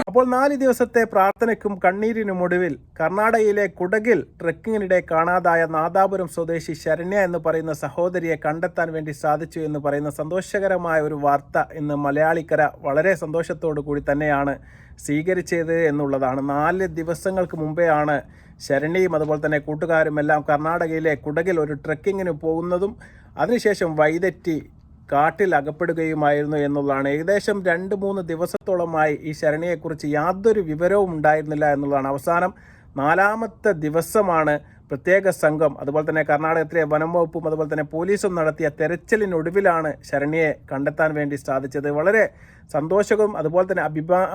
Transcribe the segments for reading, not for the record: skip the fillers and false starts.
അപ്പോൾ 4 ദിവസത്തെ പ്രാർത്ഥനയ്ക്കും കണ്ണീരിനും ഒടുവിൽ കർണാടകയിലെ കുടകിൽ ട്രെക്കിങ്ങിനിടെ കാണാതായ നാദാപുരം സ്വദേശി ശരണ്യ എന്ന് പറയുന്ന സഹോദരിയെ കണ്ടെത്താൻ വേണ്ടി സാധിച്ചു എന്ന് പറയുന്ന സന്തോഷകരമായ ഒരു വാർത്ത ഇന്ന് മലയാളിക്കര വളരെ സന്തോഷത്തോടു കൂടി തന്നെയാണ് സ്വീകരിച്ചത് എന്നുള്ളതാണ്. 4 ദിവസങ്ങൾക്ക് മുമ്പെയാണ് ശരണ്യയും അതുപോലെ തന്നെ കൂട്ടുകാരും എല്ലാം കർണാടകയിലെ കുടകിൽ ഒരു ട്രെക്കിങ്ങിന് പോകുന്നതും അതിനുശേഷം വഴിതെറ്റി കാട്ടിൽ അകപ്പെടുകയുമായിരുന്നു എന്നുള്ളതാണ്. ഏകദേശം 2-3 ദിവസത്തോളമായി ഈ ശരണ്യയെക്കുറിച്ച് യാതൊരു വിവരവും ഉണ്ടായിരുന്നില്ല എന്നുള്ളതാണ്. അവസാനം 4ാമത്തെ ദിവസമാണ് പ്രത്യേക സംഘം അതുപോലെ തന്നെ കർണാടകത്തിലെ വനം വകുപ്പും അതുപോലെ തന്നെ പോലീസും നടത്തിയ തെരച്ചിലിനൊടുവിലാണ് ശരണ്യയെ കണ്ടെത്താൻ വേണ്ടി സാധിച്ചത്. വളരെ സന്തോഷവും അതുപോലെ തന്നെ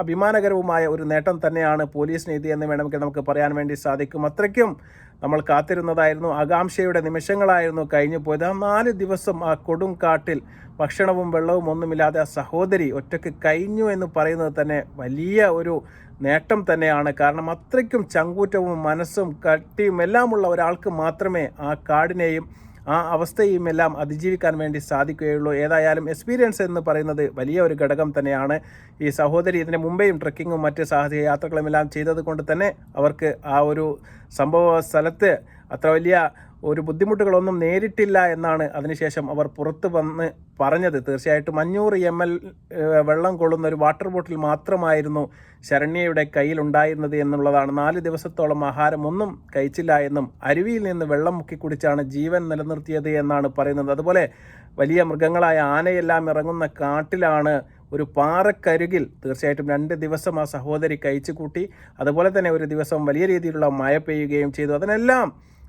അഭിമാനകരവുമായ ഒരു നേട്ടം തന്നെയാണ് പോലീസിന് ഇത് എന്ന് വേണമെങ്കിൽ നമുക്ക് പറയാൻ വേണ്ടി സാധിക്കും. അത്രയ്ക്കും നമ്മൾ കാത്തിരുന്നതായിരുന്നു, ആകാംക്ഷയുടെ നിമിഷങ്ങളായിരുന്നു കഴിഞ്ഞു പോയത്. 4 ദിവസം ആ കൊടും കാട്ടിൽ ഭക്ഷണവും വെള്ളവും ഒന്നുമില്ലാതെ ആ സഹോദരി ഒറ്റയ്ക്ക് കഴിഞ്ഞു എന്ന് പറയുന്നത് തന്നെ വലിയ ഒരു നേട്ടം തന്നെയാണ്. കാരണം അത്രയ്ക്കും ചങ്കൂറ്റവും മനസ്സും കട്ടിയും എല്ലാമുള്ള ഒരാൾക്ക് മാത്രമേ ആ കാടിനെയും ആ അവസ്ഥയും എല്ലാം അതിജീവിക്കാൻ വേണ്ടി സാധിക്കുകയുള്ളൂ. ഏതായാലും എക്സ്പീരിയൻസ് എന്ന് പറയുന്നത് വലിയ ഒരു ഘടകം തന്നെയാണ്. ഈ സഹോദരി ഇതിന് മുമ്പേയും ട്രെക്കിങ്ങും മറ്റ് സാഹസിക യാത്രകളും എല്ലാം ചെയ്തത് കൊണ്ട് തന്നെ അവർക്ക് ആ ഒരു സംഭവ സ്ഥലത്ത് അത്ര വലിയ ഒരു ബുദ്ധിമുട്ടുകളൊന്നും നേരിട്ടില്ല എന്നാണ് അതിനുശേഷം അവർ പുറത്ത് വന്ന് പറഞ്ഞത്. തീർച്ചയായിട്ടും 500 ml വെള്ളം കൊള്ളുന്ന ഒരു വാട്ടർ ബോട്ടിൽ മാത്രമായിരുന്നു ശരണ്യയുടെ കയ്യിലുണ്ടായിരുന്നത് എന്നുള്ളതാണ്. 4 ദിവസത്തോളം ആഹാരമൊന്നും കഴിച്ചില്ല എന്നും അരുവിയിൽ നിന്ന് വെള്ളം മുക്കി കുടിച്ചാണ് ജീവൻ നിലനിർത്തിയത് എന്നാണ് പറയുന്നത്. അതുപോലെ വലിയ മൃഗങ്ങളായ ആനയെല്ലാം ഇറങ്ങുന്ന കാട്ടിലാണ് ഒരു പാറക്കരികിൽ തീർച്ചയായിട്ടും 2 ദിവസം ആ സഹോദരി കഴിച്ചു കൂട്ടി. അതുപോലെ തന്നെ ഒരു ദിവസം വലിയ രീതിയിലുള്ള മഴ പെയ്യുകയും ചെയ്തു. അതിനെല്ലാം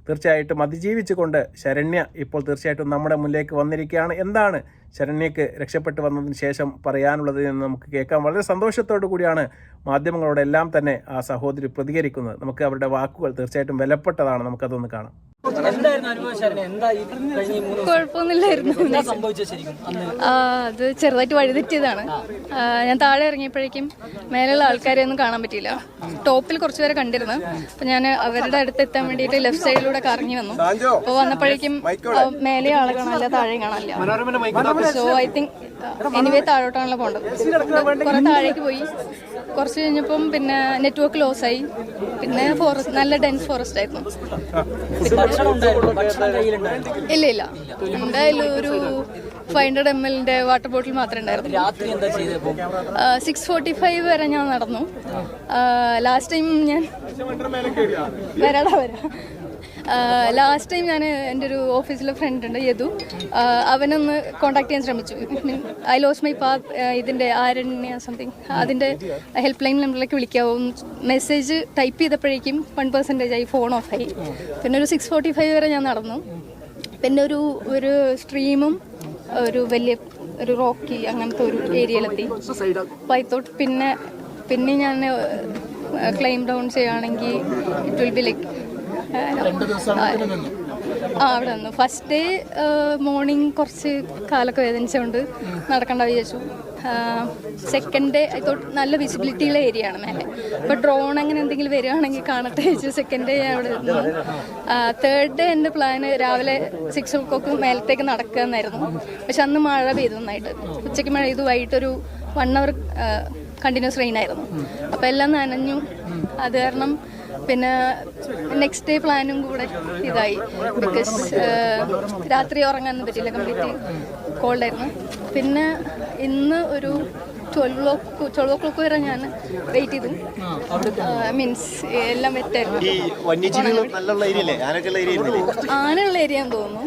തീർച്ചയായിട്ടും അതിജീവിച്ചുകൊണ്ട് ശരണ്യ ഇപ്പോൾ തീർച്ചയായിട്ടും നമ്മുടെ മുന്നിലേക്ക് വന്നിരിക്കുകയാണ്. എന്താണ് ശരണ്യക്ക് രക്ഷപ്പെട്ടു വന്നതിന് ശേഷം പറയാനുള്ളത് എന്ന് നമുക്ക് കേൾക്കാം. വളരെ സന്തോഷത്തോടു കൂടിയാണ് മാധ്യമങ്ങളോടെല്ലാം തന്നെ ആ സഹോദരി പ്രതികരിക്കുന്നത്. നമുക്ക് അവരുടെ വാക്കുകൾ തീർച്ചയായിട്ടും വിലപ്പെട്ടതാണ്. നമുക്കതൊന്ന് കാണാം. അത് ചെറുതായിട്ട് വഴിതെറ്റിയതാണ്. ഞാൻ താഴെ ഇറങ്ങിയപ്പോഴേക്കും മേലുള്ള ആൾക്കാരെ ഒന്നും കാണാൻ പറ്റിയില്ല. ടോപ്പിൽ കുറച്ചു പേരെ കണ്ടിരുന്നു. അപ്പൊ ഞാൻ അവരുടെ അടുത്ത് എത്താൻ വേണ്ടിയിട്ട് ലെഫ്റ്റ് സൈഡിലൂടെ കറങ്ങി വന്നു. അപ്പോൾ വന്നപ്പോഴേക്കും മേലെ ആളെ കാണാനില്ല, താഴെ കാണാനില്ല. സോ ഐ തിങ്ക് എനിവേ താഴോട്ടാണല്ലോ പോകേണ്ടത്. കുറെ താഴേക്ക് പോയി. കുറച്ച് കഴിഞ്ഞപ്പം പിന്നെ നെറ്റ്വർക്ക് ലോസ് ആയി. പിന്നെ ഫോറസ്റ്റ് നല്ല ഡെൻസ് ഫോറസ്റ്റ് ആയിരുന്നു. ഇല്ല ഇല്ല, എന്തായാലും ഒരു 500 ml വാട്ടർ ബോട്ടിൽ മാത്രമേ ഉണ്ടായിരുന്നു. 6:45 വരെ ഞാൻ നടന്നു. ലാസ്റ്റ് ടൈം ഞാൻ ലാസ്റ്റ് ടൈം ഞാൻ എൻ്റെ ഒരു ഓഫീസിലെ ഫ്രണ്ട് ഉണ്ട് യദു, അവനൊന്ന് കോൺടാക്ട് ചെയ്യാൻ ശ്രമിച്ചു. ഐ ലോസ് മൈ പാത്ത് ഇതിൻ്റെ ആരണ്യ സംതിങ് അതിൻ്റെ ഹെൽപ്പ് ലൈൻ നമ്പറിലേക്ക് വിളിക്കാവും മെസ്സേജ് ടൈപ്പ് ചെയ്തപ്പോഴേക്കും 1% ആയി, ഫോൺ ഓഫായി. പിന്നെ ഒരു 6:45 വരെ ഞാൻ നടന്നു. പിന്നെ ഒരു സ്ട്രീമും ഒരു വലിയ ഒരു റോക്കി അങ്ങനത്തെ ഒരു ഏരിയയിലെത്തി. അപ്പോൾ ഐ തോട്ട് പിന്നെ ഞാൻ ക്ലൈം ഡൗൺ ചെയ്യുകയാണെങ്കിൽ ഇറ്റ് വിൽ ബി ലൈക്ക് അവിടെ വന്നു. ഫസ്റ്റ് ഡേ മോർണിംഗ് കുറച്ച് കാലൊക്കെ വേദനിച്ചുകൊണ്ട് നടക്കേണ്ട വിചാരിച്ചു. സെക്കൻഡ് ഡേ ഐ തോട്ട് നല്ല വിസിബിലിറ്റിയുള്ള ഏരിയ ആണ് മേലെ. അപ്പോൾ ഡ്രോൺ അങ്ങനെ എന്തെങ്കിലും വരികയാണെങ്കിൽ കാണട്ടെ വെച്ചു. സെക്കൻഡ് ഡേ അവിടെ ഇരുന്നു. തേർഡ് ഡേ എൻ്റെ പ്ലാന് രാവിലെ 6 o'clock മേലത്തേക്ക് നടക്കുക എന്നായിരുന്നു. പക്ഷെ അന്ന് മഴ പെയ്തു നന്നായിട്ട്. ഉച്ചയ്ക്ക് മഴ പെയ്തു, വൈകിട്ടൊരു 1 hour കണ്ടിന്യൂസ് റെയിൻ ആയിരുന്നു. അപ്പോൾ എല്ലാം നനഞ്ഞു. അത് കാരണം പിന്നെ നെക്സ്റ്റ് ഡേ പ്ലാനും കൂടെ ഇതായി. ബിക്കോസ് രാത്രി ഉറങ്ങാനൊന്നും പറ്റില്ല, കംപ്ലീറ്റ് കോൾഡായിരുന്നു. പിന്നെ ഇന്ന് ഒരു 12 o'clock വരെ ഞാൻ വെയിറ്റ് ചെയ്തു. മീൻസ് എല്ലാം വെറ്റായിരുന്നു. ആനയുള്ള ഏരിയ തോന്നുന്നു.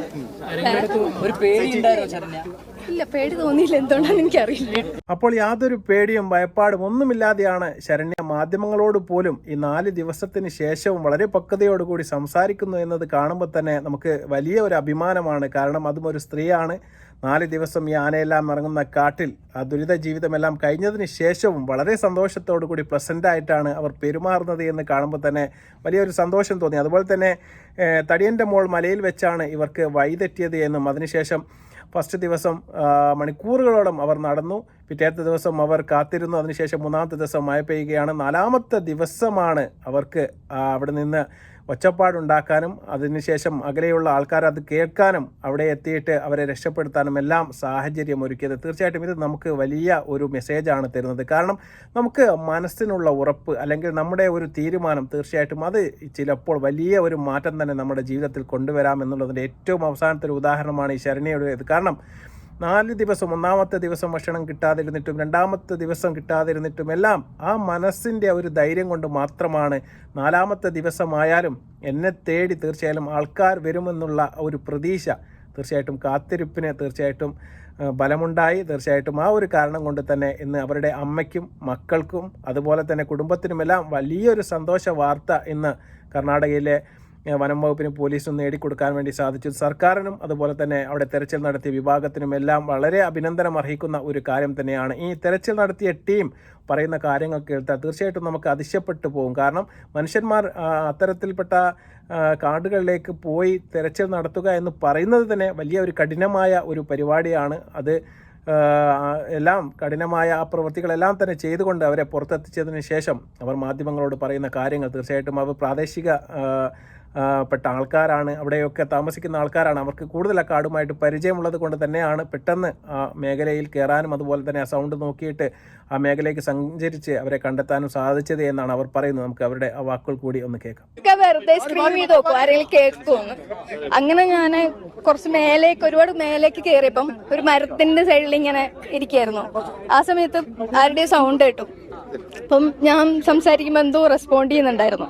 ഇല്ല, പേടി തോന്നിയില്ല. എന്തുകൊണ്ടാണെന്ന് എനിക്കറിയില്ല. അപ്പോൾ യാതൊരു പേടിയും ഭയപ്പാടും ഒന്നുമില്ലാതെയാണ് ശരണ്യ മാധ്യമങ്ങളോട് പോലും ഈ 4 ദിവസത്തിന് ശേഷവും വളരെ പക്വതയോടുകൂടി സംസാരിക്കുന്നു എന്നത് കാണുമ്പോൾ തന്നെ നമുക്ക് വലിയ ഒരു അഭിമാനമാണ്. കാരണം അതും ഒരു സ്ത്രീയാണ്. 4 ദിവസം ഈ ആനയെല്ലാം ഇറങ്ങുന്ന കാട്ടിൽ ആ ദുരിത ജീവിതമെല്ലാം കഴിഞ്ഞതിന് ശേഷവും വളരെ സന്തോഷത്തോടു കൂടി പ്രസൻ്റായിട്ടാണ് അവർ പെരുമാറുന്നത് എന്ന് കാണുമ്പോൾ തന്നെ വലിയൊരു സന്തോഷം തോന്നി. അതുപോലെ തന്നെ തടിയൻ്റെ മോൾ മലയിൽ വെച്ചാണ് ഇവർക്ക് വഴിതെറ്റിയത് എന്നും അതിനുശേഷം ഫസ്റ്റ് ദിവസം മണിക്കൂറുകളോളം അവർ നടന്നു. പിറ്റേത്തെ ദിവസം അവർ കാത്തിരുന്നു. അതിനുശേഷം മൂന്നാമത്തെ ദിവസം മഴ പെയ്യുകയാണ്. നാലാമത്തെ ദിവസമാണ് അവർക്ക് അവിടെ നിന്ന് ഒച്ചപ്പാടുണ്ടാക്കാനും അതിനുശേഷം അകലെയുള്ള ആൾക്കാർ അത് കേൾക്കാനും അവിടെ എത്തിയിട്ട് അവരെ രക്ഷപ്പെടുത്താനും എല്ലാം സാഹചര്യം ഒരുക്കിയത്. തീർച്ചയായിട്ടും ഇത് നമുക്ക് വലിയ ഒരു മെസ്സേജാണ് തരുന്നത്. കാരണം നമുക്ക് മനസ്സിനുള്ള ഉറപ്പ് അല്ലെങ്കിൽ നമ്മുടെ ഒരു തീരുമാനം തീർച്ചയായിട്ടും അത് ചിലപ്പോൾ വലിയ ഒരു മാറ്റം തന്നെ നമ്മുടെ ജീവിതത്തിൽ കൊണ്ടുവരാം എന്നുള്ളതിൻ്റെ ഏറ്റവും അവസാനത്തെ ഒരു ഉദാഹരണമാണ് ഈ ശരണ്യയുടേത്. കാരണം 4 ദിവസം, ഒന്നാമത്തെ ദിവസം ഭക്ഷണം കിട്ടാതിരുന്നിട്ടും രണ്ടാമത്തെ ദിവസം കിട്ടാതിരുന്നിട്ടും എല്ലാം ആ മനസ്സിൻ്റെ ഒരു ധൈര്യം കൊണ്ട് മാത്രമാണ് നാലാമത്തെ ദിവസമായാലും എന്നെ തേടി തീർച്ചയായും ആൾക്കാർ വരുമെന്നുള്ള ഒരു പ്രതീക്ഷ, തീർച്ചയായിട്ടും കാത്തിരിപ്പിന് തീർച്ചയായിട്ടും ബലമുണ്ടായി. തീർച്ചയായിട്ടും ആ ഒരു കാരണം കൊണ്ട് തന്നെ ഇന്ന് അവരുടെ അമ്മയ്ക്കും മക്കൾക്കും അതുപോലെ തന്നെ കുടുംബത്തിനുമെല്ലാം വലിയൊരു സന്തോഷ വാർത്ത ഇന്ന് കർണാടകയിലെ വനം വകുപ്പിനും പോലീസും നേടിക്കൊടുക്കാൻ വേണ്ടി സാധിച്ചു. സർക്കാരിനും അതുപോലെ തന്നെ അവിടെ തെരച്ചിൽ നടത്തിയ വിഭാഗത്തിനും എല്ലാം വളരെ അഭിനന്ദനം അർഹിക്കുന്ന ഒരു കാര്യം തന്നെയാണ്. ഈ തെരച്ചിൽ നടത്തിയ ടീം പറയുന്ന കാര്യങ്ങൾ കേട്ടാൽ തീർച്ചയായിട്ടും നമുക്ക് അതിശയപ്പെട്ടു പോകും. കാരണം മനുഷ്യന്മാർ അത്തരത്തിൽപ്പെട്ട കാടുകളിലേക്ക് പോയി തെരച്ചിൽ നടത്തുക എന്ന് പറയുന്നത് തന്നെ വലിയ ഒരു കഠിനമായ ഒരു പരിപാടിയാണ്. അത് എല്ലാം കഠിനമായ ആ പ്രവൃത്തികളെല്ലാം തന്നെ ചെയ്തുകൊണ്ട് അവരെ പുറത്തെത്തിച്ചതിന് ശേഷം അവർ മാധ്യമങ്ങളോട് പറയുന്ന കാര്യങ്ങൾ തീർച്ചയായിട്ടും അവർ പ്രാദേശിക പെട്ട ആൾക്കാരാണ്, അവിടെയൊക്കെ താമസിക്കുന്ന ആൾക്കാരാണ്. അവർക്ക് കൂടുതൽ ആ കാടുമായിട്ട് പരിചയമുള്ളത് കൊണ്ട് തന്നെയാണ് പെട്ടെന്ന് ആ മേഖലയിൽ കയറാനും അതുപോലെ തന്നെ ആ സൗണ്ട് നോക്കിയിട്ട് ആ മേഖലയ്ക്ക് സഞ്ചരിച്ച് അവരെ കണ്ടെത്താനും സാധിച്ചത് എന്നാണ് അവർ പറയുന്നത്. നമുക്ക് അവരുടെ ആ വാക്കുകൾ കൂടി ഒന്ന് കേൾക്കാം. വെറുതെ സ്ക്രീൻ ചെയ്ത് നോക്കും ആരെങ്കിലും കേൾക്കുമെന്ന്. അങ്ങനെ ഞാൻ കുറച്ച് ഒരുപാട് മേലേക്ക് കയറിയപ്പം ഒരു മരത്തിന്റെ സൈഡിൽ ഇങ്ങനെ ഇരിക്കായിരുന്നു. ആ സമയത്ത് ആരുടെയും സൗണ്ട് കേട്ടു. അപ്പം ഞാൻ സംസാരിക്കുമ്പോൾ എന്തോ റെസ്പോണ്ട് ചെയ്യുന്നുണ്ടായിരുന്നു.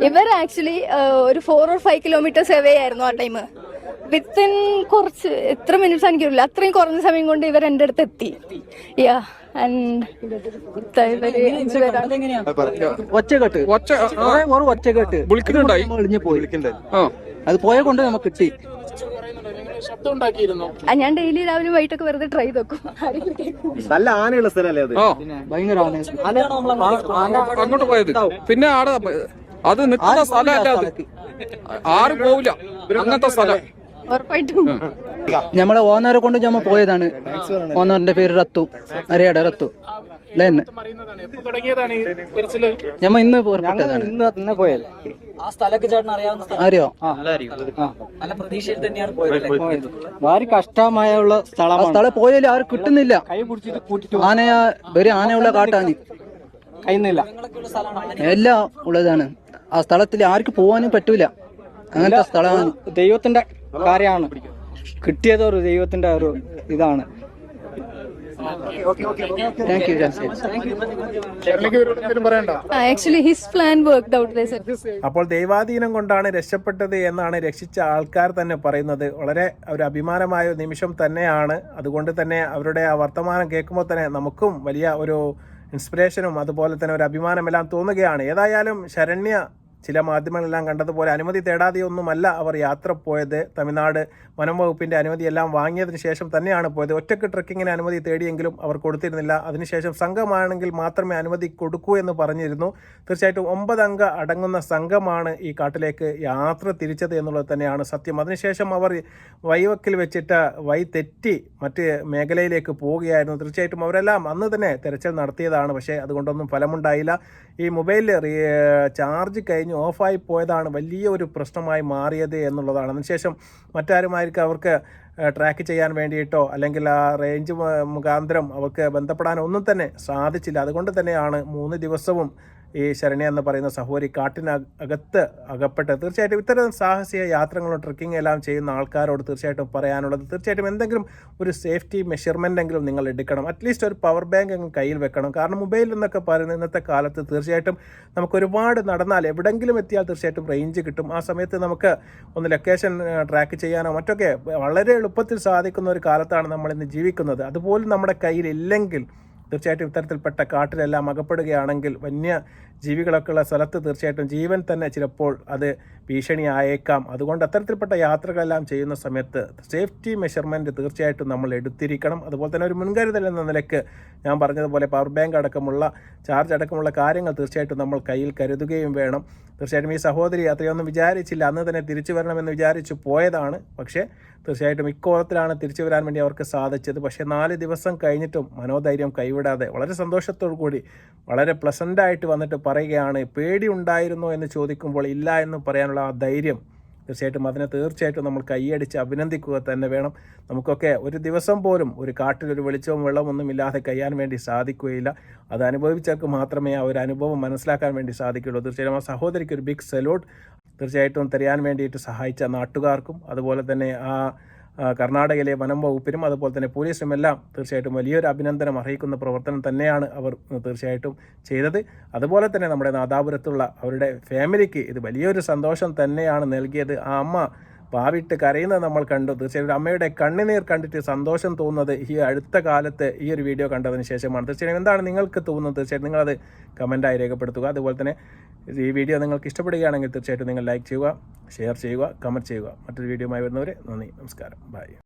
ഇവർ ആക്ച്വലി ഒരു 4 or 5 kilometers അവേ ആയിരുന്നു ആ ടൈം. വിത്തിൻ കുറച്ച് എത്ര മിനിറ്റ്സ് എനിക്കറിയില്ല, അത്രയും കുറഞ്ഞ സമയം കൊണ്ട് ഇവർ എൻ്റെ അടുത്ത് എത്തി. അത് പോയ കൊണ്ട് നമുക്ക് കിട്ടി. ഞാൻ ഡെയിലി രാവിലെ വൈകിട്ടൊക്കെ വെറുതെ ട്രൈ നോക്കും. നല്ല ആനയുള്ള സ്ഥലമല്ലേ അത്? ഭയങ്കര അങ്ങോട്ട് പോയത്. പിന്നെ ആടെ അത് നിൽക്കുന്ന സ്ഥലമല്ല, അത് ആരും പോവില്ല അങ്ങനത്തെ സ്ഥലം. ഉറപ്പായിട്ടും നമ്മളെ ഓണറെ കൊണ്ട് ഞമ്മ പോയതാണ്. ഓണറിന്റെ പേര് റത്തു, അറിയാടെ റത്തു. ഞമ്മ ഇന്ന് ഇന്ന് പോയത് അറിയോ? വളരെ കഷ്ടമായുള്ള സ്ഥലം പോയാലും ആരും കിട്ടുന്നില്ല. ആനയാ ഒരു ആനയുള്ള കാട്ടാണ്, കഴിയുന്നില്ല, എല്ലാം ഉള്ളതാണ്. ആ സ്ഥലത്തിൽ ആർക്കും പോവാനും പറ്റൂല, അങ്ങനത്തെ സ്ഥലമാണ്. ദൈവത്തിന്റെ കാര്യമാണ് കിട്ടിയത്, ഒരു ദൈവത്തിന്റെ ഒരു ഇതാണ്. Thank you. Actually his plan worked out. അപ്പോൾ ദൈവാധീനം കൊണ്ടാണ് രക്ഷപ്പെട്ടത് എന്നാണ് രക്ഷിച്ച ആൾക്കാർ തന്നെ പറയുന്നത്. വളരെ ഒരു അഭിമാനമായ നിമിഷം തന്നെയാണ്. അതുകൊണ്ട് തന്നെ അവരുടെ ആ വർത്തമാനം കേൾക്കുമ്പോൾ തന്നെ നമുക്കും വലിയ ഒരു ഇൻസ്പിറേഷനും അതുപോലെ തന്നെ ഒരു അഭിമാനമെല്ലാം തോന്നുകയാണ്. ഏതായാലും ശരണ്യ ചില മാധ്യമങ്ങളെല്ലാം കണ്ടതുപോലെ അനുമതി തേടാതെയൊന്നുമല്ല അവർ യാത്ര പോയത്. തമിഴ്നാട് വനം വകുപ്പിൻ്റെ അനുമതിയെല്ലാം വാങ്ങിയതിന് ശേഷം തന്നെയാണ് പോയത്. ഒറ്റയ്ക്ക് ട്രക്കിങ്ങിന് അനുമതി തേടിയെങ്കിലും അവർ കൊടുത്തിരുന്നില്ല. അതിനുശേഷം സംഘമാണെങ്കിൽ മാത്രമേ അനുമതി കൊടുക്കൂ എന്ന് പറഞ്ഞിരുന്നു. തീർച്ചയായിട്ടും 9 അംഗ അടങ്ങുന്ന സംഘമാണ് ഈ കാട്ടിലേക്ക് യാത്ര തിരിച്ചത് എന്നുള്ളത് തന്നെയാണ് സത്യം. അതിനുശേഷം അവർ വഴിവക്കിൽ വെച്ചിട്ട് വഴി തെറ്റി മറ്റ് മേഖലയിലേക്ക് പോവുകയായിരുന്നു. തീർച്ചയായിട്ടും അവരെല്ലാം അന്ന് തന്നെ തെരച്ചിൽ നടത്തിയതാണ്, പക്ഷേ അതുകൊണ്ടൊന്നും ഫലമുണ്ടായില്ല. ഈ മൊബൈലിൽ ചാർജ് കഴിഞ്ഞ് ഓഫായി പോയതാണ് വലിയ ഒരു പ്രശ്നമായി മാറിയത് എന്നുള്ളതാണ്. അതിനുശേഷം മറ്റാരുമായിരിക്കും അവർക്ക് ട്രാക്ക് ചെയ്യാൻ വേണ്ടിയിട്ടോ അല്ലെങ്കിൽ ആ റേഞ്ച് മുഖാന്തരം അവർക്ക് ബന്ധപ്പെടാനോ ഒന്നും തന്നെ സാധിച്ചില്ല. അതുകൊണ്ട് തന്നെയാണ് 3 ദിവസവും ഈ ശരണ്യ എന്ന് പറയുന്ന സഹോദരി കാട്ടിനകത്ത് അകപ്പെട്ട്. തീർച്ചയായിട്ടും ഇത്തരം സാഹസിക യാത്രകളും ട്രക്കിംഗ് എല്ലാം ചെയ്യുന്ന ആൾക്കാരോട് തീർച്ചയായിട്ടും പറയാനുള്ളത്, തീർച്ചയായിട്ടും എന്തെങ്കിലും ഒരു സേഫ്റ്റി മെഷർമെൻ്റ് എങ്കിലും നിങ്ങൾ എടുക്കണം. അറ്റ്ലീസ്റ്റ് ഒരു പവർ ബാങ്ക് എങ്കിലും കയ്യിൽ വെക്കണം. കാരണം മൊബൈൽ എന്നൊക്കെ പറയുന്ന ഇന്നത്തെ കാലത്ത് തീർച്ചയായിട്ടും നമുക്ക് ഒരുപാട് നടന്നാൽ എവിടെയെങ്കിലും എത്തിയാൽ തീർച്ചയായിട്ടും റേഞ്ച് കിട്ടും. ആ സമയത്ത് നമുക്ക് ഒന്ന് ലൊക്കേഷൻ ട്രാക്ക് ചെയ്യാനോ മറ്റൊക്കെ വളരെ എളുപ്പത്തിൽ സാധിക്കുന്ന ഒരു കാലത്താണ് നമ്മളിന്ന് ജീവിക്കുന്നത്. അതുപോലും നമ്മുടെ കയ്യിലില്ലെങ്കിൽ തീർച്ചയായിട്ടും ഇത്തരത്തിൽപ്പെട്ട കാട്ടിലെല്ലാം അകപ്പെടുകയാണെങ്കിൽ വന്യ ജീവികളൊക്കെ ഉള്ള സ്ഥലത്ത് തീർച്ചയായിട്ടും ജീവൻ തന്നെ ചിലപ്പോൾ അത് ഭീഷണിയായേക്കാം. അതുകൊണ്ട് അത്തരത്തിൽപ്പെട്ട യാത്രകളെല്ലാം ചെയ്യുന്ന സമയത്ത് സേഫ്റ്റി മെഷർമെൻറ്റ് തീർച്ചയായിട്ടും നമ്മൾ എടുത്തിരിക്കണം. അതുപോലെ തന്നെ ഒരു മുൻകരുതൽ എന്ന നിലയ്ക്ക് ഞാൻ പറഞ്ഞതുപോലെ പവർ ബാങ്ക് അടക്കമുള്ള ചാർജ് അടക്കമുള്ള കാര്യങ്ങൾ തീർച്ചയായിട്ടും നമ്മൾ കയ്യിൽ കരുതുകയും വേണം. തീർച്ചയായിട്ടും ഈ സഹോദരി അത്രയൊന്നും വിചാരിച്ചില്ല, അന്ന് തന്നെ തിരിച്ചു വരണമെന്ന് വിചാരിച്ചു പോയതാണ്. പക്ഷേ തീർച്ചയായിട്ടും ഇക്കോളത്തിലാണ് തിരിച്ചു വരാൻ വേണ്ടി അവർക്ക് സാധിച്ചത്. പക്ഷേ 4 ദിവസം കഴിഞ്ഞിട്ടും മനോധൈര്യം കൈവിടാതെ വളരെ സന്തോഷത്തോടു കൂടി വളരെ പ്ലസൻ്റായിട്ട് വന്നിട്ട് പറയുകയാണ്, പേടി ഉണ്ടായിരുന്നോ എന്ന് ചോദിക്കുമ്പോൾ ഇല്ല എന്ന് പറയാനുള്ള ആ ധൈര്യം തീർച്ചയായിട്ടും അതിനെ തീർച്ചയായിട്ടും നമ്മൾ കൈയടിച്ച് അഭിനന്ദിക്കുക തന്നെ വേണം. നമുക്കൊക്കെ ഒരു ദിവസം പോലും ഒരു കാട്ടിലൊരു വെളിച്ചവും വെള്ളമൊന്നും ഇല്ലാതെ കഴിയാൻ വേണ്ടി സാധിക്കുകയില്ല. അത് അനുഭവിച്ചവർക്ക് മാത്രമേ ആ ഒരു അനുഭവം മനസ്സിലാക്കാൻ വേണ്ടി സാധിക്കുകയുള്ളൂ. തീർച്ചയായും ആ സഹോദരിക്ക് ഒരു ബിഗ് സല്യൂട്ട്. തീർച്ചയായിട്ടും തിരയാൻ വേണ്ടിയിട്ട് സഹായിച്ച നാട്ടുകാർക്കും അതുപോലെ തന്നെ ആ കർണാടകയിലെ വനം വകുപ്പിനും അതുപോലെ തന്നെ പോലീസിനും എല്ലാം തീർച്ചയായിട്ടും വലിയൊരു അഭിനന്ദനം അർഹിക്കുന്ന പ്രവർത്തനം തന്നെയാണ് അവർ തീർച്ചയായിട്ടും ചെയ്തത്. അതുപോലെ തന്നെ നമ്മുടെ നാദാപുരത്തുള്ള അവരുടെ ഫാമിലിക്ക് ഇത് വലിയൊരു സന്തോഷം തന്നെയാണ് നൽകിയത്. ആ അമ്മ പാവിട്ട് കരയുന്നത് നമ്മൾ കണ്ടു. തീർച്ചയായും അമ്മയുടെ കണ്ണുനീർ കണ്ടിട്ട് സന്തോഷം തോന്നുന്നത് ഈ അടുത്ത കാലത്ത് ഈ ഒരു വീഡിയോ കണ്ടതിന് ശേഷമാണ്. തീർച്ചയായും എന്താണ് നിങ്ങൾക്ക് തോന്നുന്നത്? തീർച്ചയായിട്ടും നിങ്ങളത് കമൻറ്റായി രേഖപ്പെടുത്തുക. അതുപോലെ തന്നെ ഈ വീഡിയോ നിങ്ങൾക്ക് ഇഷ്ടപ്പെടുകയാണെങ്കിൽ തീർച്ചയായിട്ടും നിങ്ങൾ ലൈക്ക് ചെയ്യുക, ഷെയർ ചെയ്യുക, കമൻറ്റ് ചെയ്യുക. മറ്റൊരു വീഡിയോയുമായി വരുന്നവരെ നന്ദി, നമസ്കാരം, ബൈ.